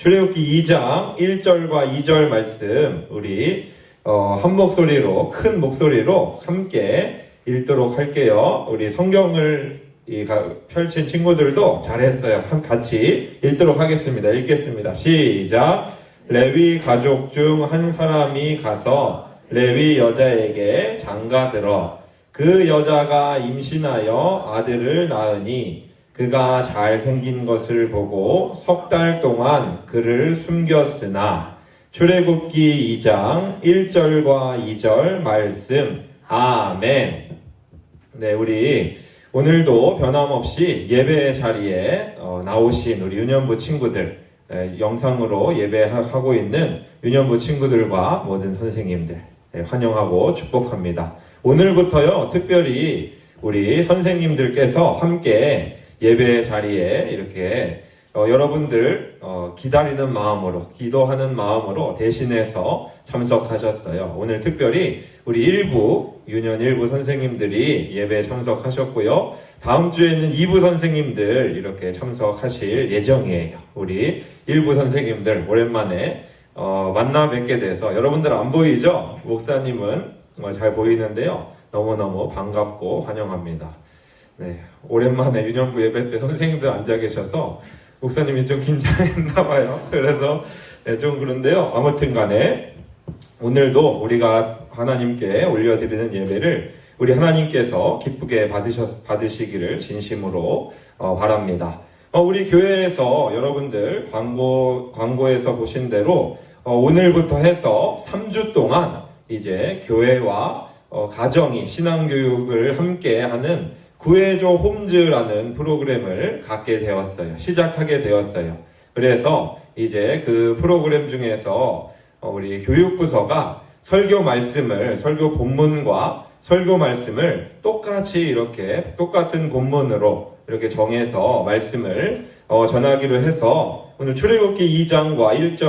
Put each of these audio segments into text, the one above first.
출애굽기 2장 1절과 2절 말씀 우리 한 목소리로 큰 목소리로 함께 읽도록 할게요. 우리 성경을 펼친 친구들도 잘했어요. 같이 읽도록 하겠습니다. 읽겠습니다. 시작. 레위 가족 중 한 사람이 가서 레위 여자에게 장가들어 그 여자가 임신하여 아들을 낳으니 그가 잘생긴 것을 보고 석 달 동안 그를 숨겼으나 출애굽기 2장 1절과 2절 말씀. 아멘. 네, 우리 오늘도 변함없이 예배 자리에 나오신 우리 유년부 친구들, 영상으로 예배하고 있는 유년부 친구들과 모든 선생님들 환영하고 축복합니다. 오늘부터요, 특별히 우리 선생님들께서 함께 예배 자리에 이렇게 여러분들 기다리는 마음으로, 기도하는 마음으로 대신해서 참석하셨어요. 오늘 특별히 우리 유년 1부 선생님들이 예배에 참석하셨고요. 다음 주에는 2부 선생님들 이렇게 참석하실 예정이에요. 우리 1부 선생님들 오랜만에 만나 뵙게 돼서, 여러분들 안 보이죠? 목사님은 잘 보이는데요. 너무너무 반갑고 환영합니다. 네, 오랜만에 유년부 예배 때 선생님들 앉아 계셔서 목사님이 좀 긴장했나 봐요. 그래서 좀 그런데요. 아무튼 간에 오늘도 우리가 하나님께 올려드리는 예배를 우리 하나님께서 기쁘게 받으시기를 진심으로 바랍니다. 우리 교회에서 여러분들 광고에서 보신 대로 오늘부터 해서 3주 동안 이제 교회와 가정이 신앙교육을 함께 하는 구해줘 홈즈라는 프로그램을 갖게 되었어요. 시작하게 되었어요. 그래서 이제 그 프로그램 중에서 우리 교육부서가 설교 본문과 설교 말씀을 똑같이 이렇게 똑같은 본문으로 이렇게 정해서 말씀을 전하기로 해서 오늘 출애굽기 2장과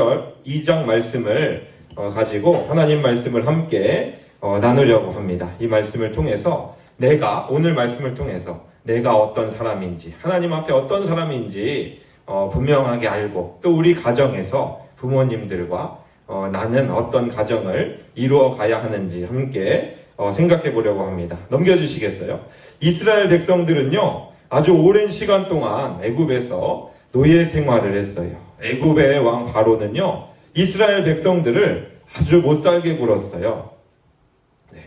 2장 말씀을 가지고 하나님 말씀을 함께 나누려고 합니다. 이 말씀을 통해서 오늘 말씀을 통해서 내가 어떤 사람인지, 하나님 앞에 어떤 사람인지 분명하게 알고, 또 우리 가정에서 부모님들과 나는 어떤 가정을 이루어 가야 하는지 함께 생각해 보려고 합니다. 넘겨주시겠어요? 이스라엘 백성들은요, 아주 오랜 시간 동안 애굽에서 노예 생활을 했어요. 애굽의 왕 바로는요, 이스라엘 백성들을 아주 못살게 굴었어요.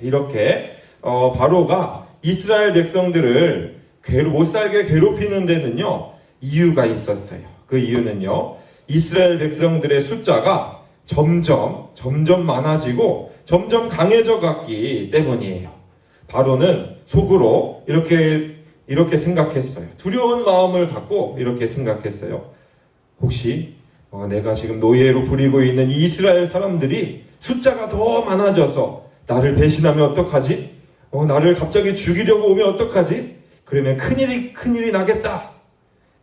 이렇게 바로가 이스라엘 백성들을 못살게 괴롭히는 데는요, 이유가 있었어요. 그 이유는요, 이스라엘 백성들의 숫자가 점점 많아지고 점점 강해져 갔기 때문이에요. 바로는 속으로 이렇게 생각했어요. 두려운 마음을 갖고 이렇게 생각했어요. 혹시 내가 지금 노예로 부리고 있는 이 이스라엘 사람들이 숫자가 더 많아져서 나를 배신하면 어떡하지? 나를 갑자기 죽이려고 오면 어떡하지? 그러면 큰일이 나겠다.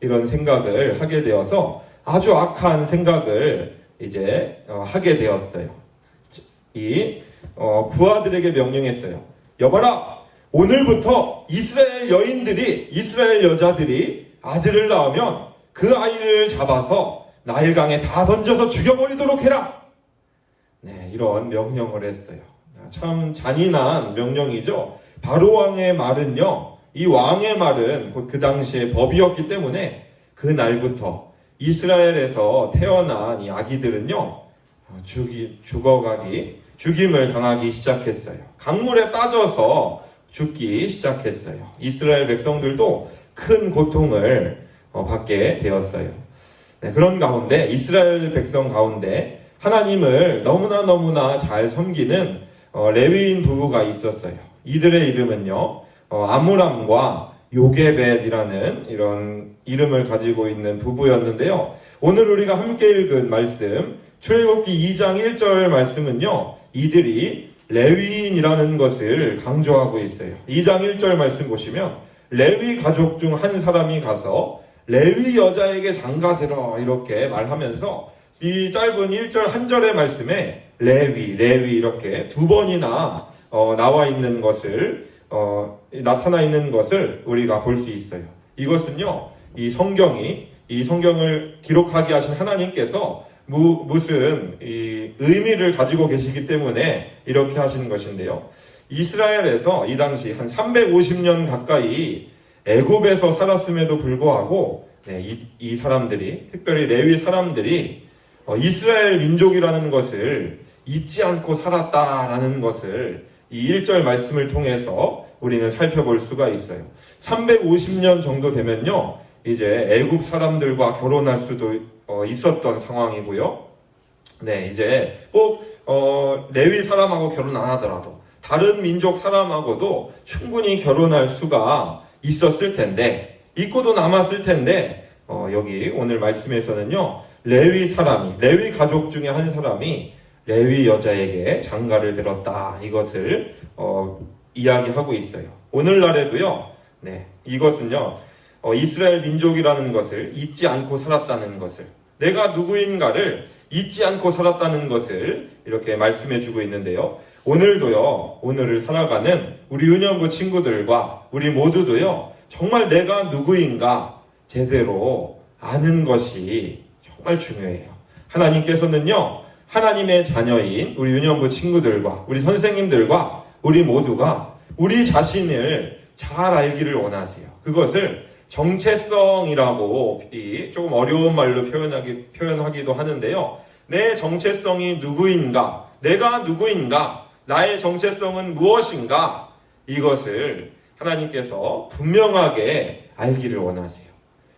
이런 생각을 하게 되어서 아주 악한 생각을 이제 하게 되었어요. 부하들에게 명령했어요. 여봐라, 오늘부터 이스라엘 여자들이 아들을 낳으면 그 아이를 잡아서 나일강에 다 던져서 죽여버리도록 해라. 네, 이런 명령을 했어요. 참 잔인한 명령이죠. 바로 왕의 말은요, 이 왕의 말은 곧 그 당시의 법이었기 때문에 그 날부터 이스라엘에서 태어난 이 아기들은요, 죽임을 당하기 시작했어요. 강물에 빠져서 죽기 시작했어요. 이스라엘 백성들도 큰 고통을 받게 되었어요. 네, 그런 가운데 이스라엘 백성 가운데 하나님을 너무나 잘 섬기는 레위인 부부가 있었어요. 이들의 이름은요, 아므람과 요게벳이라는 이런 이름을 가지고 있는 부부였는데요. 오늘 우리가 함께 읽은 말씀, 출애굽기 2장 1절 말씀은요, 이들이 레위인이라는 것을 강조하고 있어요. 2장 1절 말씀 보시면 레위 가족 중 한 사람이 가서 레위 여자에게 장가들어 이렇게 말하면서 이 짧은 1절 한 절의 말씀에 레위 이렇게 두 번이나 나와 있는 것을 나타나 있는 것을 우리가 볼 수 있어요. 이것은요, 이 성경이 이 성경을 기록하게 하신 하나님께서 무슨 의미를 가지고 계시기 때문에 이렇게 하신 것인데요. 이스라엘에서 이 당시 한 350년 가까이 애굽에서 살았음에도 불구하고 이 사람들이, 특별히 레위 사람들이 이스라엘 민족이라는 것을 잊지 않고 살았다라는 것을 이 1절 말씀을 통해서 우리는 살펴볼 수가 있어요. 350년 정도 되면요, 이제 애굽 사람들과 결혼할 수도 있었던 상황이고요. 이제 꼭 레위 사람하고 결혼 안 하더라도 다른 민족 사람하고도 충분히 결혼할 수가 있었을 텐데, 있고도 남았을 텐데, 여기 오늘 말씀에서는요, 레위 가족 중에 한 사람이 레위 여자에게 장가를 들었다, 이것을 이야기하고 있어요. 오늘날에도요, 이것은요, 이스라엘 민족이라는 것을 잊지 않고 살았다는 것을, 내가 누구인가를 잊지 않고 살았다는 것을 이렇게 말씀해 주고 있는데요. 오늘도요, 오늘을 살아가는 우리 은연부 친구들과 우리 모두도요, 정말 내가 누구인가 제대로 아는 것이 정말 중요해요. 하나님께서는요, 하나님의 자녀인 우리 은연부 친구들과 우리 선생님들과 우리 모두가 우리 자신을 잘 알기를 원하세요. 그것을 정체성이라고 조금 어려운 말로 표현하기도 하는데요. 내 정체성이 누구인가? 내가 누구인가? 나의 정체성은 무엇인가? 이것을 하나님께서 분명하게 알기를 원하세요.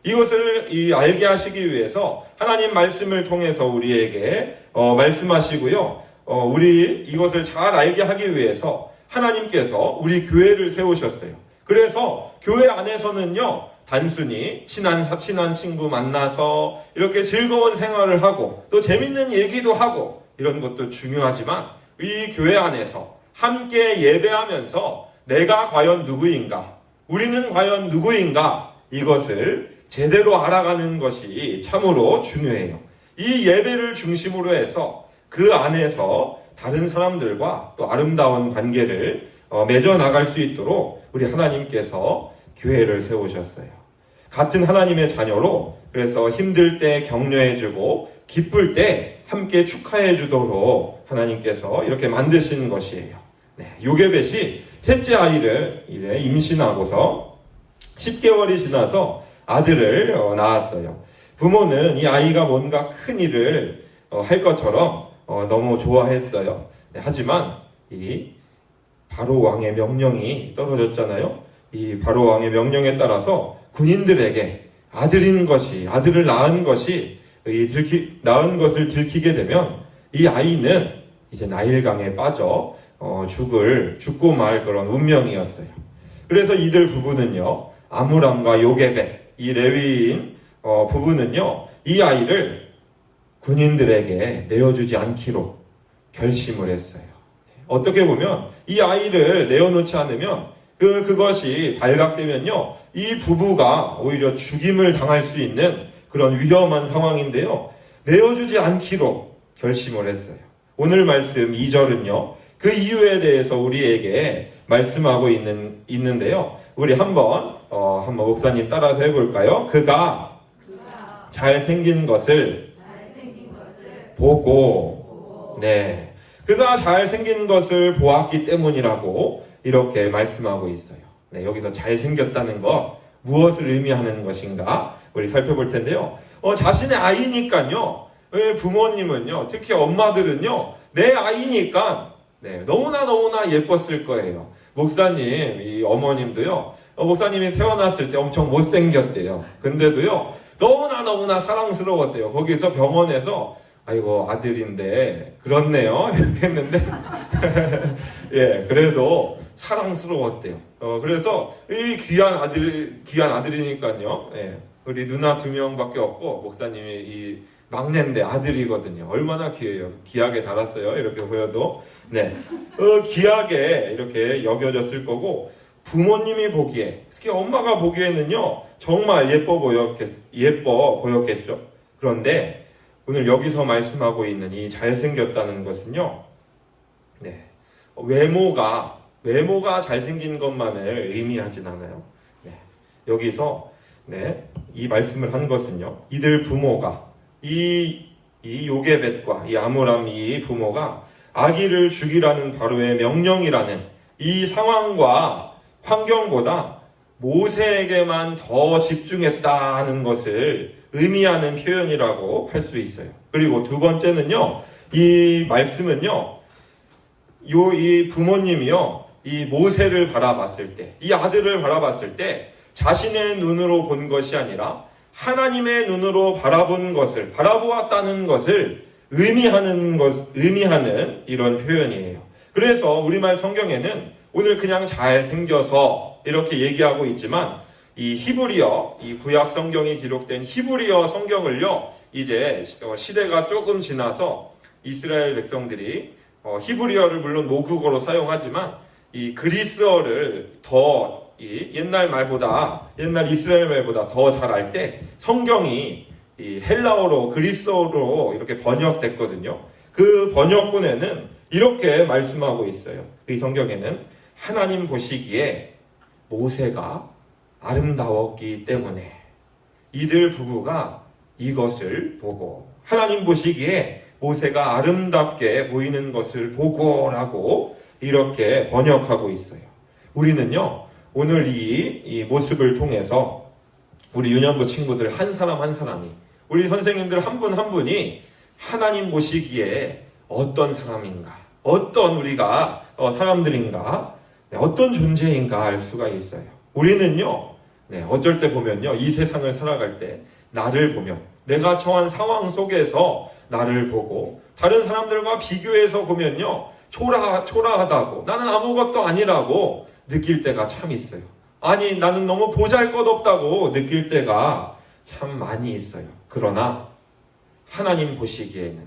이것을 알게 하시기 위해서 하나님 말씀을 통해서 우리에게 말씀하시고요. 우리 이것을 잘 알게 하기 위해서 하나님께서 우리 교회를 세우셨어요. 그래서 교회 안에서는요, 단순히 친한 친구 만나서 이렇게 즐거운 생활을 하고 또 재밌는 얘기도 하고 이런 것도 중요하지만, 이 교회 안에서 함께 예배하면서 내가 과연 누구인가, 우리는 과연 누구인가, 이것을 제대로 알아가는 것이 참으로 중요해요. 이 예배를 중심으로 해서 그 안에서 다른 사람들과 또 아름다운 관계를 맺어 나갈 수 있도록 우리 하나님께서 교회를 세우셨어요. 같은 하나님의 자녀로, 그래서 힘들 때 격려해주고 기쁠 때 함께 축하해주도록 하나님께서 이렇게 만드신 것이에요. 요게벳이 셋째 아이를 이제 임신하고서 10개월이 지나서 아들을 낳았어요. 부모는 이 아이가 뭔가 큰 일을 할 것처럼 너무 좋아했어요. 하지만 이 바로 왕의 명령이 떨어졌잖아요. 이 바로 왕의 명령에 따라서 군인들에게 아들을 낳은 것이 낳은 것을 들키게 되면 이 아이는 이제 나일강에 빠져 죽고 말 그런 운명이었어요. 그래서 이들 부부는요, 아므람과 요게벳, 이 레위인 부부는요, 이 아이를 군인들에게 내어주지 않기로 결심을 했어요. 어떻게 보면 이 아이를 내어놓지 않으면 그것이 발각되면요, 이 부부가 오히려 죽임을 당할 수 있는 그런 위험한 상황인데요, 내어주지 않기로 결심을 했어요. 오늘 말씀 2절은요, 그 이유에 대해서 우리에게 말씀하고 있는데요. 우리 한번 목사님 따라서 해볼까요? 그가 잘생긴 것을 보고, 그가 잘생긴 것을 보았기 때문이라고 이렇게 말씀하고 있어요. 여기서 잘생겼다는 것, 무엇을 의미하는 것인가 우리 살펴볼 텐데요. 자신의 아이니까요, 부모님은요, 특히 엄마들은요, 내 아이니까 너무나 예뻤을 거예요. 목사님, 이 어머님도요, 목사님이 태어났을 때 엄청 못생겼대요. 근데도요, 너무나 사랑스러웠대요. 거기서 병원에서 아이고 아들인데 그렇네요 이렇게 했는데 예, 그래도 사랑스러웠대요. 그래서 이 귀한 아들이니까요. 예, 우리 누나 2명밖에 없고 목사님이 이 막내인데 아들이거든요. 얼마나 귀해요. 귀하게 자랐어요. 이렇게 보여도 귀하게 이렇게 여겨졌을 거고, 부모님이 보기에, 특히 엄마가 보기에는요, 정말 예뻐 보였겠죠. 그런데 오늘 여기서 말씀하고 있는 이 잘생겼다는 것은요, 외모가 잘생긴 것만을 의미하진 않아요. 여기서 이 말씀을 한 것은요, 이들 부모가 이 요게벳과 이 아므람 이 부모가 아기를 죽이라는 바로의 명령이라는 이 상황과 환경보다 모세에게만 더 집중했다는 것을 의미하는 표현이라고 할 수 있어요. 그리고 두 번째는요, 이 말씀은요, 이 부모님이요, 이 모세를 바라봤을 때, 이 아들을 바라봤을 때 자신의 눈으로 본 것이 아니라 하나님의 눈으로 바라본 것을, 바라보았다는 것을 의미하는 이런 표현이에요. 그래서 우리말 성경에는 오늘 그냥 잘생겨서 이렇게 얘기하고 있지만, 이 히브리어, 이 구약 성경이 기록된 히브리어 성경을요, 이제 시대가 조금 지나서 이스라엘 백성들이 히브리어를 물론 모국어로 사용하지만 이 그리스어를 더 옛날 이스라엘 말보다 더 잘 알 때 성경이 이 헬라어로 그리스어로 이렇게 번역됐거든요. 그 번역본에는 이렇게 말씀하고 있어요. 이 성경에는 하나님 보시기에 모세가 아름다웠기 때문에 이들 부부가 이것을 보고, 하나님 보시기에 모세가 아름답게 보이는 것을 보고라고 이렇게 번역하고 있어요. 우리는요, 오늘 이 모습을 통해서 우리 유년부 친구들 한 사람 한 사람이, 우리 선생님들 한 분 한 분이 하나님 보시기에 어떤 사람인가, 어떤 우리가 사람들인가, 어떤 존재인가 알 수가 있어요. 우리는요, 어쩔 때 보면요, 이 세상을 살아갈 때 나를 보며, 내가 처한 상황 속에서 나를 보고 다른 사람들과 비교해서 보면요, 초라하다고, 나는 아무것도 아니라고 느낄 때가 참 있어요. 아니, 나는 너무 보잘것없다고 느낄 때가 참 많이 있어요. 그러나 하나님 보시기에는,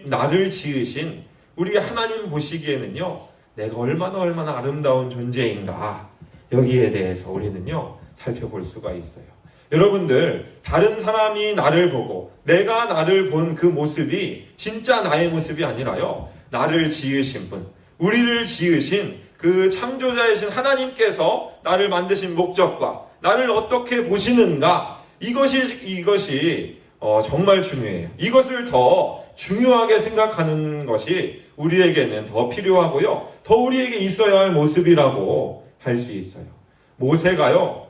나를 지으신 우리 하나님 보시기에는요, 내가 얼마나 아름다운 존재인가, 여기에 대해서 우리는요, 살펴볼 수가 있어요. 여러분들, 다른 사람이 나를 보고 내가 나를 본 그 모습이 진짜 나의 모습이 아니라요, 나를 지으신 분, 우리를 지으신 그 창조자이신 하나님께서 나를 만드신 목적과 나를 어떻게 보시는가, 이것이 정말 중요해요. 이것을 더 중요하게 생각하는 것이 우리에게는 더 필요하고요, 더 우리에게 있어야 할 모습이라고 할 수 있어요.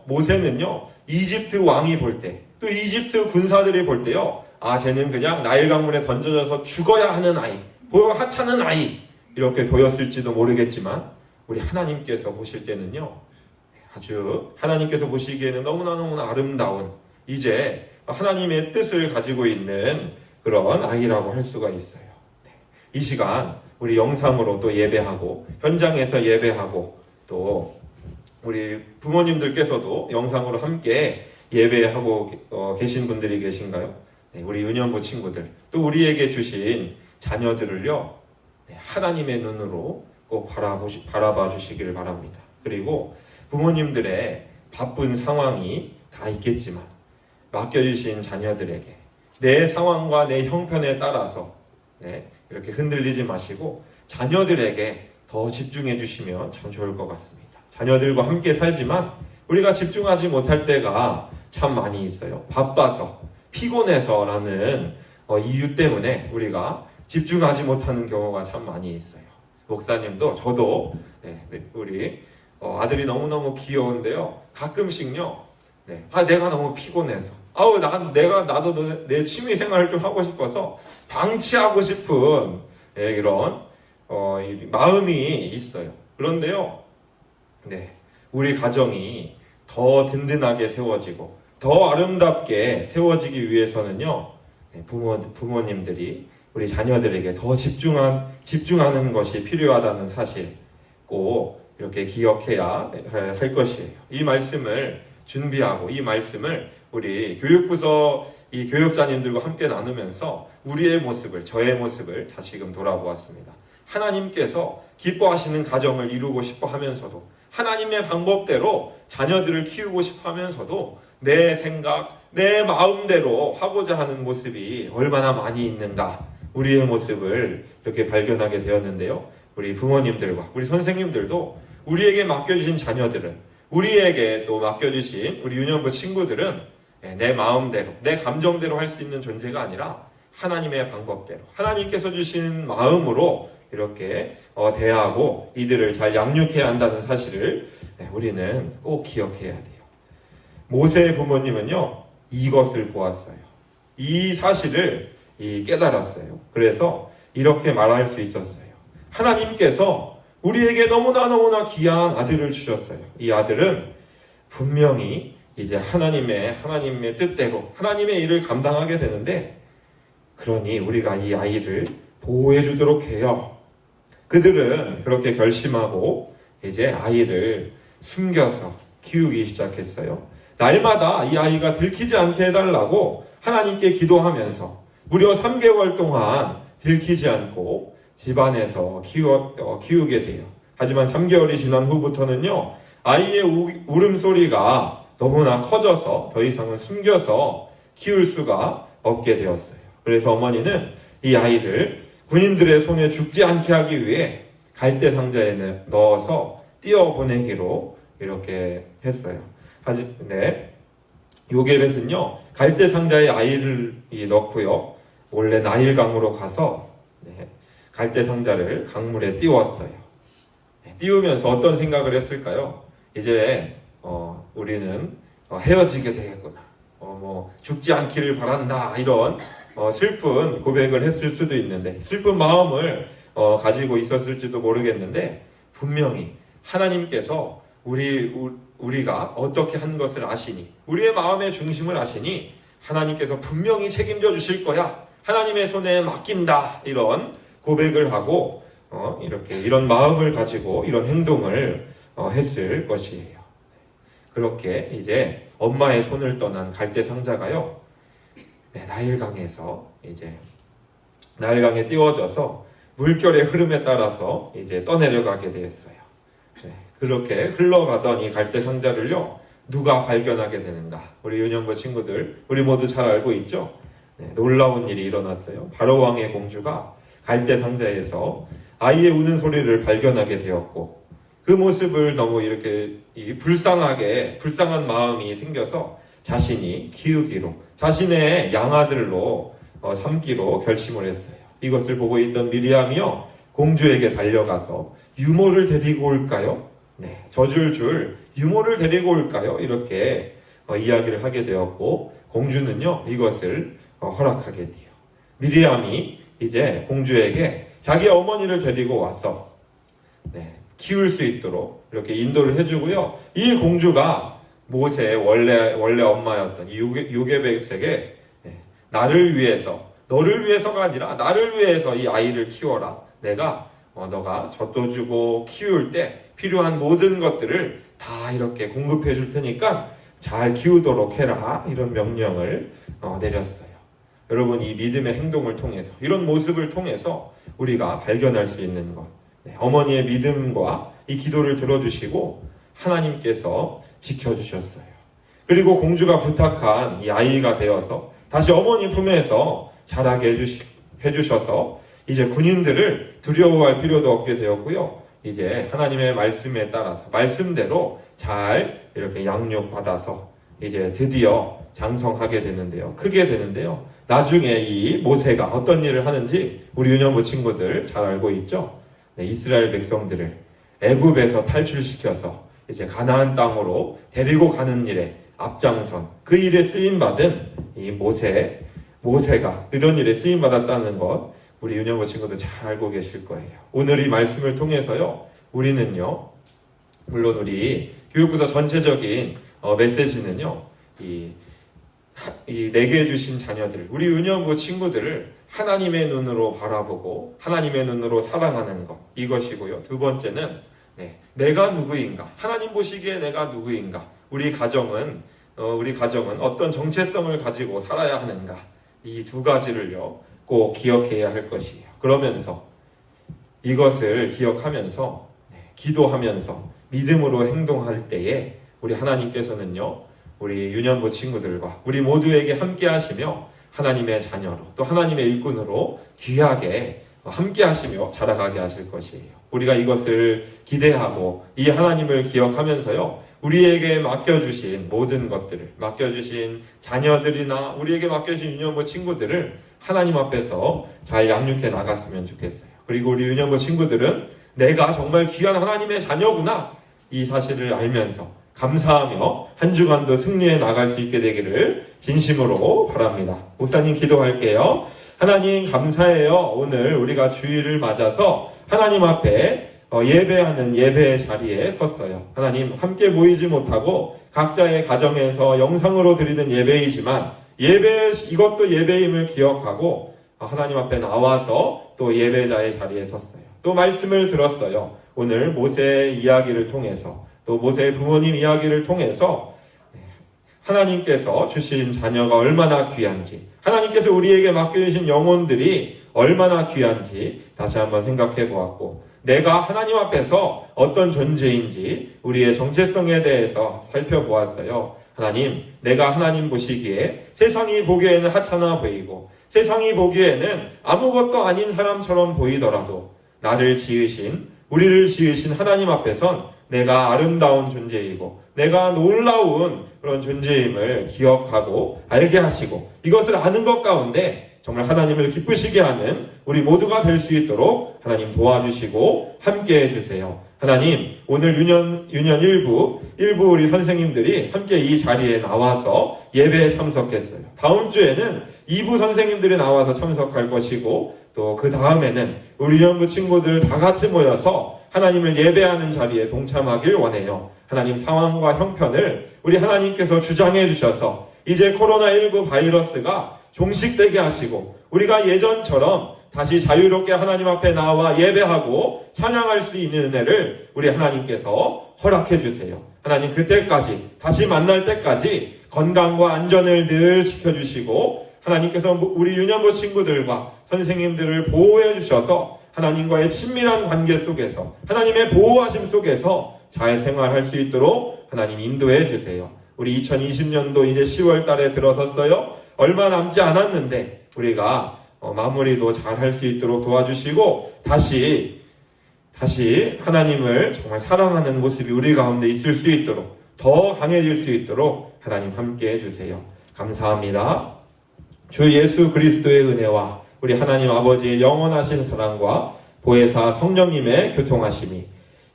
모세는요, 이집트 왕이 볼 때, 또 이집트 군사들이 볼 때요, 쟤는 그냥 나일 강물에 던져져서 죽어야 하는 아이, 하찮은 아이, 이렇게 보였을지도 모르겠지만, 우리 하나님께서 보실 때는요, 아주 하나님께서 보시기에는 너무나 아름다운, 이제 하나님의 뜻을 가지고 있는 그런 아이라고 할 수가 있어요. 이 시간 우리 영상으로 또 예배하고, 현장에서 예배하고, 또 우리 부모님들께서도 영상으로 함께 예배하고 계신 분들이 계신가요? 우리 유년부 친구들, 또 우리에게 주신 자녀들을요, 하나님의 눈으로 꼭 바라봐 주시기를 바랍니다. 그리고 부모님들의 바쁜 상황이 다 있겠지만 맡겨주신 자녀들에게 내 상황과 내 형편에 따라서 이렇게 흔들리지 마시고 자녀들에게 더 집중해 주시면 참 좋을 것 같습니다. 자녀들과 함께 살지만 우리가 집중하지 못할 때가 참 많이 있어요. 바빠서, 피곤해서라는 이유 때문에 우리가 집중하지 못하는 경우가 참 많이 있어요. 목사님도 저도 우리 아들이 너무너무 귀여운데요, 가끔씩요, 내가 너무 피곤해서, 나도 내 취미 생활을 좀 하고 싶어서 방치하고 싶은 이런 마음이 있어요. 그런데요, 우리 가정이 더 든든하게 세워지고 더 아름답게 세워지기 위해서는요, 부모님들이 우리 자녀들에게 더 집중하는 것이 필요하다는 사실 꼭 이렇게 기억해야 할 것이에요. 이 말씀을 준비하고 이 말씀을 우리 교육부서 이 교육자님들과 함께 나누면서 우리의 모습을, 저의 모습을 다시금 돌아보았습니다. 하나님께서 기뻐하시는 가정을 이루고 싶어 하면서도, 하나님의 방법대로 자녀들을 키우고 싶어 하면서도 내 생각, 내 마음대로 하고자 하는 모습이 얼마나 많이 있는가, 우리의 모습을 이렇게 발견하게 되었는데요. 우리 부모님들과 우리 선생님들도 우리에게 맡겨주신 자녀들은 우리에게 또 맡겨주신 우리 유년부 친구들은 내 마음대로, 내 감정대로 할 수 있는 존재가 아니라 하나님의 방법대로, 하나님께서 주신 마음으로 이렇게 대하고 이들을 잘 양육해야 한다는 사실을 우리는 꼭 기억해야 돼요. 모세의 부모님은요, 이것을 보았어요. 이 사실을 깨달았어요. 그래서 이렇게 말할 수 있었어요. 하나님께서 우리에게 너무나 귀한 아들을 주셨어요. 이 아들은 분명히 이제 하나님의 뜻대로 하나님의 일을 감당하게 되는데, 그러니 우리가 이 아이를 보호해 주도록 해요. 그들은 그렇게 결심하고 이제 아이를 숨겨서 키우기 시작했어요. 날마다 이 아이가 들키지 않게 해달라고 하나님께 기도하면서 무려 3개월 동안 들키지 않고 집안에서 키우게 돼요. 하지만 3개월이 지난 후부터는요, 아이의 울음소리가 너무나 커져서 더 이상은 숨겨서 키울 수가 없게 되었어요. 그래서 어머니는 이 아이를 군인들의 손에 죽지 않게 하기 위해 갈대 상자에 넣어서 띄어보내기로 이렇게 했어요. 네, 요게벳은요, 갈대 상자에 아이를 넣고요, 몰래 나일강으로 가서 갈대 상자를 강물에 띄웠어요. 띄우면서 어떤 생각을 했을까요? 이제 우리는 헤어지게 되겠구나. 죽지 않기를 바란다. 이런 슬픈 고백을 했을 수도 있는데, 슬픈 마음을 가지고 있었을지도 모르겠는데, 분명히 하나님께서 우리가 어떻게 한 것을 아시니, 우리의 마음의 중심을 아시니 하나님께서 분명히 책임져 주실 거야. 하나님의 손에 맡긴다. 이런 고백을 하고 이런 마음을 가지고 이런 행동을 했을 것이에요. 그렇게 이제 엄마의 손을 떠난 갈대 상자가요, 나일강에서 이제 나일강에 띄워져서 물결의 흐름에 따라서 이제 떠내려가게 되었어요. 그렇게 흘러가던 이 갈대 상자를요, 누가 발견하게 되는가? 우리 유년부 친구들, 우리 모두 잘 알고 있죠? 놀라운 일이 일어났어요. 바로 왕의 공주가 갈대 상자에서 아이의 우는 소리를 발견하게 되었고, 그 모습을 너무 이렇게 불쌍한 마음이 생겨서 자신이 키우기로, 자신의 양아들로 삼기로 결심을 했어요. 이것을 보고 있던 미리암이요, 공주에게 달려가서 유모를 데리고 올까요? 젖을 줄 유모를 데리고 올까요? 이렇게 이야기를 하게 되었고, 공주는요, 이것을 허락하게 돼요. 미리암이 이제 공주에게 자기 어머니를 데리고 와서 키울 수 있도록 이렇게 인도를 해주고요. 이 공주가 모세의 원래 엄마였던 이 요게벳에게 나를 위해서, 너를 위해서가 아니라 나를 위해서 이 아이를 키워라. 내가 너가 젖도 주고 키울 때 필요한 모든 것들을 다 이렇게 공급해 줄 테니까 잘 키우도록 해라. 이런 명령을 내렸어요. 여러분, 이 믿음의 행동을 통해서, 이런 모습을 통해서 우리가 발견할 수 있는 것, 어머니의 믿음과 이 기도를 들어주시고 하나님께서 지켜주셨어요. 그리고 공주가 부탁한 이 아이가 되어서 다시 어머니 품에서 자라게 해주셔서 이제 군인들을 두려워할 필요도 없게 되었고요. 이제 하나님의 말씀에 따라서 말씀대로 잘 이렇게 양육받아서 이제 드디어 장성하게 되는데요. 크게 되는데요. 나중에 이 모세가 어떤 일을 하는지 우리 유년부 친구들 잘 알고 있죠? 이스라엘 백성들을 애굽에서 탈출시켜서 이제 가나안 땅으로 데리고 가는 일에 앞장선, 그 일에 쓰임받은 이 모세가 이런 일에 쓰임받았다는 것 우리 유년부 친구들 잘 알고 계실 거예요. 오늘 이 말씀을 통해서요, 우리는요, 물론 우리 교육부서 전체적인 메시지는요, 내게 주신 자녀들, 우리 유년부 친구들을 하나님의 눈으로 바라보고 하나님의 눈으로 사랑하는 것, 이것이고요. 두 번째는 내가 누구인가, 하나님 보시기에 내가 누구인가, 우리 가정은 어떤 정체성을 가지고 살아야 하는가, 이 두 가지를요 꼭 기억해야 할 것이에요. 그러면서 이것을 기억하면서 기도하면서 믿음으로 행동할 때에 우리 하나님께서는요, 우리 유년부 친구들과 우리 모두에게 함께 하시며 하나님의 자녀로, 또 하나님의 일꾼으로 귀하게 함께 하시며 자라가게 하실 것이에요. 우리가 이것을 기대하고 이 하나님을 기억하면서요, 우리에게 맡겨주신 모든 것들을, 맡겨주신 자녀들이나 우리에게 맡겨주신 유년부 친구들을 하나님 앞에서 잘 양육해 나갔으면 좋겠어요. 그리고 우리 유년부 친구들은 내가 정말 귀한 하나님의 자녀구나, 이 사실을 알면서 감사하며 한 주간도 승리해 나갈 수 있게 되기를 진심으로 바랍니다. 목사님 기도할게요. 하나님 감사해요. 오늘 우리가 주일을 맞아서 하나님 앞에 예배하는 예배의 자리에 섰어요. 하나님, 함께 모이지 못하고 각자의 가정에서 영상으로 드리는 예배이지만 이것도 예배임을 기억하고 하나님 앞에 나와서 또 예배자의 자리에 섰어요. 또 말씀을 들었어요. 오늘 모세의 이야기를 통해서, 또 모세의 부모님 이야기를 통해서 하나님께서 주신 자녀가 얼마나 귀한지, 하나님께서 우리에게 맡겨주신 영혼들이 얼마나 귀한지 다시 한번 생각해 보았고, 내가 하나님 앞에서 어떤 존재인지 우리의 정체성에 대해서 살펴보았어요. 하나님, 내가 하나님 보시기에 세상이 보기에는 하찮아 보이고 세상이 보기에는 아무것도 아닌 사람처럼 보이더라도 우리를 지으신 하나님 앞에선 내가 아름다운 존재이고 내가 놀라운 그런 존재임을 기억하고 알게 하시고, 이것을 아는 것 가운데 정말 하나님을 기쁘시게 하는 우리 모두가 될 수 있도록 하나님 도와주시고 함께 해주세요. 하나님, 오늘 유년 일부 우리 선생님들이 함께 이 자리에 나와서 예배에 참석했어요. 다음 주에는 2부 선생님들이 나와서 참석할 것이고, 또 그 다음에는 우리 유년부 친구들 다 같이 모여서 하나님을 예배하는 자리에 동참하길 원해요. 하나님, 상황과 형편을 우리 하나님께서 주장해 주셔서 이제 코로나19 바이러스가 종식되게 하시고 우리가 예전처럼 다시 자유롭게 하나님 앞에 나와 예배하고 찬양할 수 있는 은혜를 우리 하나님께서 허락해 주세요. 하나님, 그때까지 다시 만날 때까지 건강과 안전을 늘 지켜주시고 하나님께서 우리 유년부 친구들과 선생님들을 보호해 주셔서 하나님과의 친밀한 관계 속에서 하나님의 보호하심 속에서 잘 생활할 수 있도록 하나님 인도해 주세요. 우리 2020년도 이제 10월 달에 들어섰어요. 얼마 남지 않았는데 우리가 마무리도 잘 할 수 있도록 도와주시고 다시 하나님을 정말 사랑하는 모습이 우리 가운데 있을 수 있도록, 더 강해질 수 있도록 하나님 함께 해주세요. 감사합니다. 주 예수 그리스도의 은혜와 우리 하나님 아버지의 영원하신 사랑과 보혜사 성령님의 교통하심이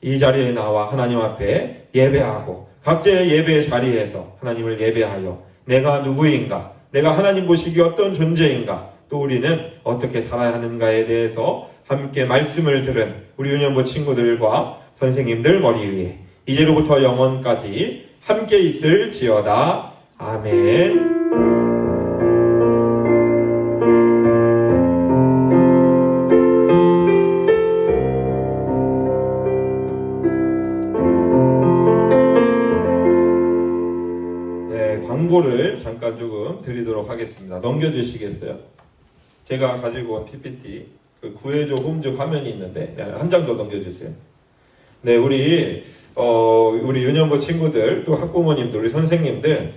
이 자리에 나와 하나님 앞에 예배하고 각자의 예배의 자리에서 하나님을 예배하여 내가 누구인가, 내가 하나님 보시기에 어떤 존재인가, 또 우리는 어떻게 살아야 하는가에 대해서 함께 말씀을 들은 우리 유년부 친구들과 선생님들 머리 위에 이제로부터 영원까지 함께 있을지어다. 아멘. 광고를 잠깐 조금 드리도록 하겠습니다. 넘겨주시겠어요? 제가 가지고 온 PPT 구해줘 홈즈 화면이 있는데 한 장 더 넘겨주세요. 네, 우리 유년부 친구들, 또 학부모님들, 우리 선생님들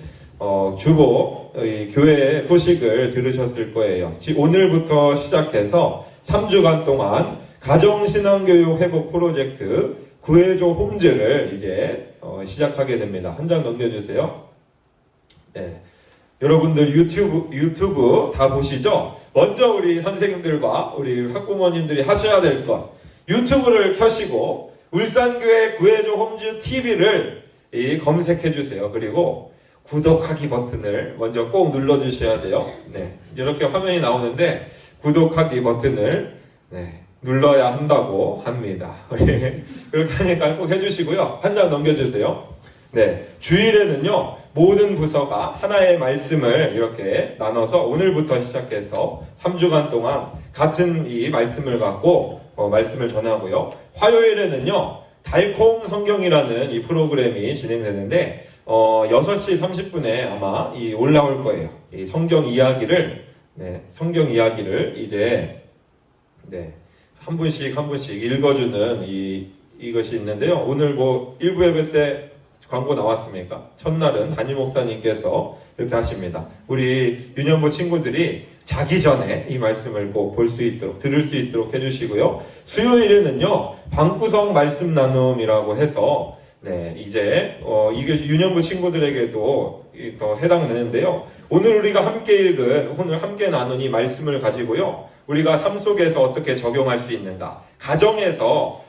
주보 교회 소식을 들으셨을 거예요. 오늘부터 시작해서 3주간 동안 가정신앙교육 회복 프로젝트 구해줘 홈즈를 이제 시작하게 됩니다. 한 장 넘겨주세요. 네. 여러분들 유튜브 다 보시죠? 먼저 우리 선생님들과 우리 학부모님들이 하셔야 될 것, 유튜브를 켜시고 울산교회 구해줘 홈즈 TV를 검색해 주세요. 그리고 구독하기 버튼을 먼저 꼭 눌러 주셔야 돼요. 네. 이렇게 화면이 나오는데 구독하기 버튼을 눌러야 한다고 합니다. 그렇게 하니까 꼭 해주시고요. 한 장 넘겨주세요. 네. 주일에는요, 모든 부서가 하나의 말씀을 이렇게 나눠서 오늘부터 시작해서 3주간 동안 같은 이 말씀을 갖고 말씀을 전하고요. 화요일에는요, 달콤 성경이라는 이 프로그램이 진행되는데 6시 30분에 아마 올라올 거예요. 이 성경 이야기를 이제 한 분씩 읽어주는 이것이 있는데요. 오늘 1부 예배 때 광고 나왔습니까? 첫날은 담임 목사님께서 이렇게 하십니다. 우리 유년부 친구들이 자기 전에 이 말씀을 꼭 볼 수 있도록, 들을 수 있도록 해주시고요. 수요일에는요, 방구석 말씀 나눔이라고 해서 네, 이제 이게 유년부 친구들에게도 더 해당되는데요. 오늘 우리가 함께 읽은, 오늘 함께 나눈 이 말씀을 가지고요, 우리가 삶 속에서 어떻게 적용할 수 있는가, 가정에서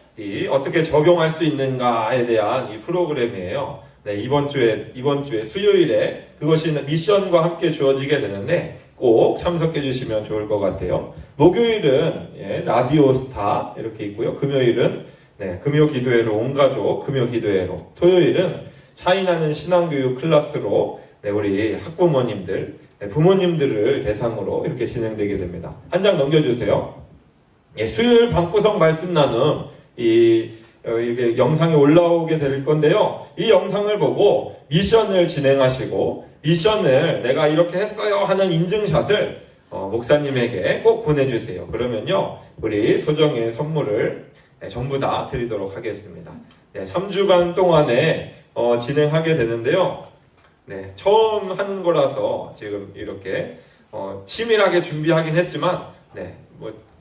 어떻게 적용할 수 있는가에 대한 이 프로그램이에요. 네, 이번 주에 수요일에 그것이 미션과 함께 주어지게 되는데 꼭 참석해 주시면 좋을 것 같아요. 목요일은 라디오 스타 이렇게 있고요. 금요일은 금요 기도회로 온 가족 금요 기도회로, 토요일은 차이나는 신앙교육 클래스로 우리 학부모님들, 부모님들을 대상으로 이렇게 진행되게 됩니다. 한 장 넘겨주세요. 수요일 방구석 말씀 나눔 이게 영상이 올라오게 될 건데요. 이 영상을 보고 미션을 진행하시고 미션을 내가 이렇게 했어요 하는 인증샷을 목사님에게 꼭 보내주세요. 그러면요, 우리 소정의 선물을 전부 다 드리도록 하겠습니다. 3주간 동안에 진행하게 되는데요. 처음 하는 거라서 지금 이렇게 치밀하게 준비하긴 했지만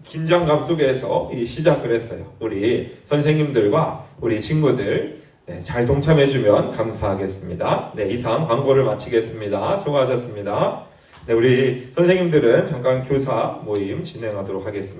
긴장감 속에서 시작을 했어요. 우리 선생님들과 우리 친구들 잘 동참해주면 감사하겠습니다. 이상 광고를 마치겠습니다. 수고하셨습니다. 우리 선생님들은 잠깐 교사 모임 진행하도록 하겠습니다.